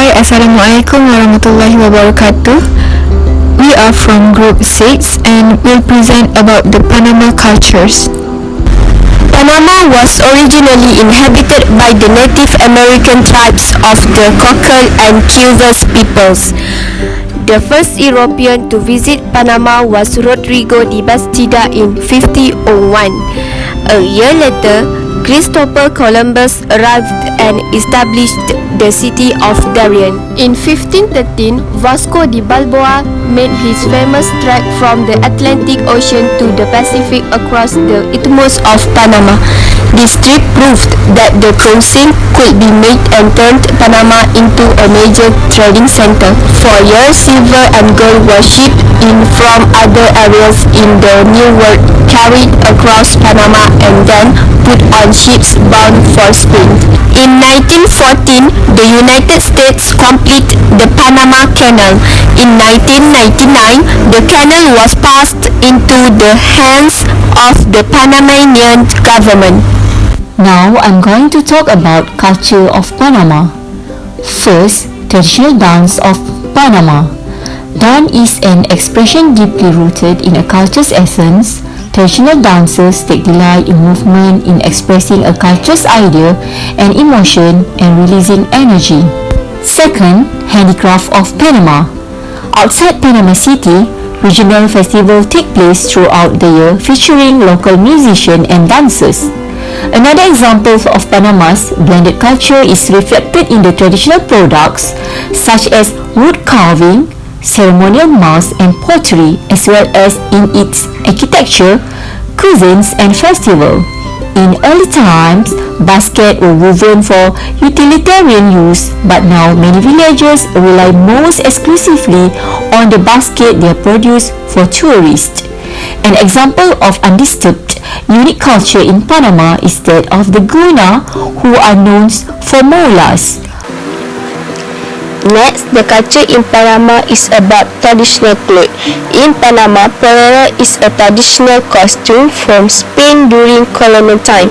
Hai, Assalamualaikum warahmatullahi wabarakatuh. We are from Group 6 and will present about the Panama cultures. Panama was originally inhabited by the Native American tribes of the Cocal and Chivas peoples. The first European to visit Panama was Rodrigo de Bastida in 1501. A year later, Christopher Columbus arrived and established the city of Darien. In 1513, Vasco de Balboa made his famous trek from the Atlantic Ocean to the Pacific across the Isthmus of Panama. This trip proved that the crossing could be made and turned Panama into a major trading center. For years, silver and gold were shipped in from other areas in the New World, carried across Panama and then put on ships bound for Spain. In 1914, the United States completed the Panama Canal. In 1999, the canal was passed into the hands of the Panamanian government. Now I'm going to talk about culture of Panama. First, traditional dance of Panama. Dance is an expression deeply rooted in a culture's essence. Traditional dancers take delight in movement, in expressing a culture's idea and emotion and releasing energy. Second, handicraft of Panama. Outside Panama City, regional festivals take place throughout the year featuring local musicians and dancers. Another example of Panama's blended culture is reflected in the traditional products such as wood carving, ceremonial masks and pottery, as well as in its architecture, cuisines and festival. In early times, baskets were woven for utilitarian use, but now many villagers rely most exclusively on the basket they produce for tourists. An example of undisturbed, unique culture in Panama is that of the Guna, who are known for molas. Next, the culture in Panama is about traditional clothes. In Panama, polera is a traditional costume from Spain during colonial time.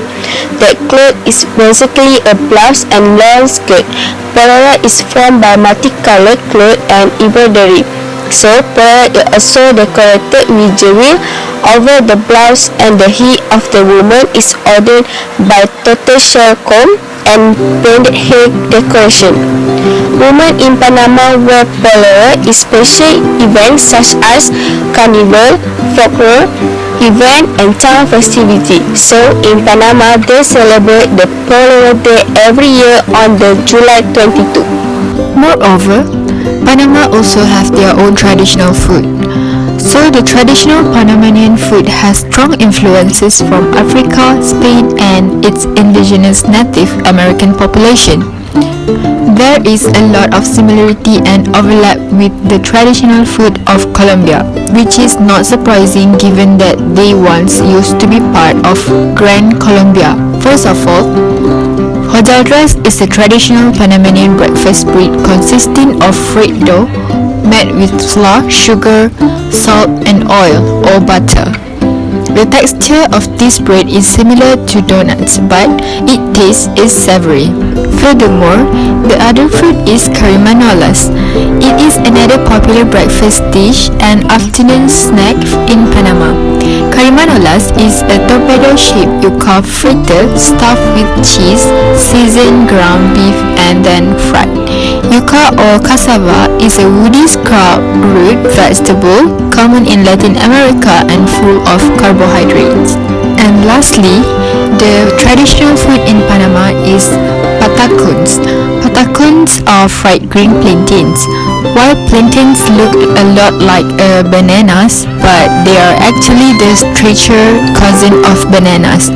The cloth is basically a blouse and long skirt. Polera is formed by multicolored cloth and embroidery. So, polera is also decorated with jewel over the blouse, and the hair of the woman is adorned by tortoiseshell comb and painted hair decoration. Women in Panama wear polera in special events such as carnival, folklore event, and town festivity. So in Panama, they celebrate the Polera Day every year on the July 22. Moreover, Panama also have their own traditional food. So the traditional Panamanian food has strong influences from Africa, Spain, and its indigenous Native American population. There is a lot of similarity and overlap with the traditional food of Colombia, which is not surprising given that they once used to be part of Gran Colombia. First of all, hojaldras is a traditional Panamanian breakfast bread consisting of fried dough made with flour, sugar, salt, and oil or butter. The texture of this bread is similar to donuts, but its taste is savory. Furthermore, the other food is carimanolas. It is another popular breakfast dish and afternoon snack in Panama. Carimanolas is a torpedo-shaped yuca fritter stuffed with cheese, seasoned ground beef, and then fried. Yuca or cassava is a woody scrub root vegetable common in Latin America and full of carbohydrates. And lastly, the traditional food in Panama is patacones. Patacones are fried green plantains. While plantains look a lot like bananas, but they are actually the straighter cousin of bananas.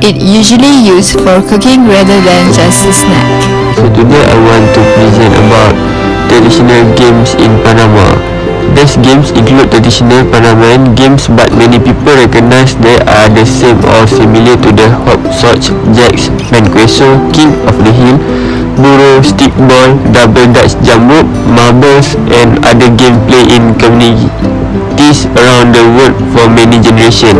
It usually used for cooking rather than just a snack. So today I want to present about traditional games in Panama. These games include traditional Panamanian games, but many people recognize they are the same or similar to the hopscotch, jacks, mancuso, king of the hill, burro, stickball, double dutch jump rope, marbles, and other games played in communities around the world for many generations.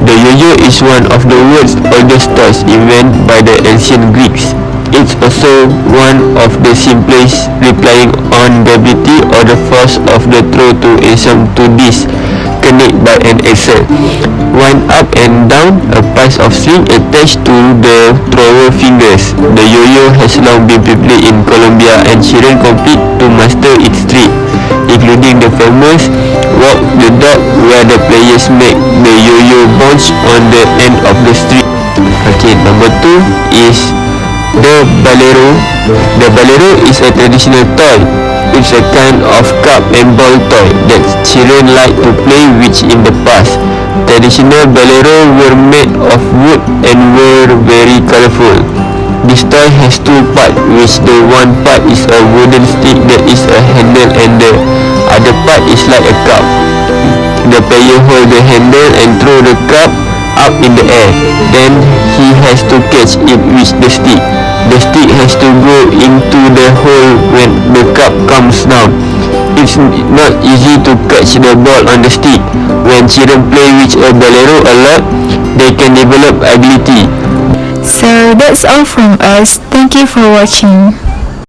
The yo-yo is one of the world's oldest toys invented by the ancient Greeks. it's also one of the simplest, relying on gravity or the force of the throw to assume to disconnect by an axle. One up and down, a piece of string attached to the thrower fingers. The yo-yo has long been popular in Colombia, and children compete to master its trick, including the famous walk the dog, where the players make the yo-yo bounce on the end of the string. Okay, number 2 is the balero. The balero is a traditional toy. It's a kind of cup and ball toy that children like to play with in the past. Traditional balero were made of wood and were very colorful. This toy has two parts, which the one part is a wooden stick that is a handle and the other part is like a cup. The player hold the handle and throw the cup up in the air. Then he has to catch it with the stick. The stick has to go into the hole when the cup comes down. It's not easy to catch the ball on the stick. When children play with a balero a lot, they can develop ability. So that's all from us. Thank you for watching.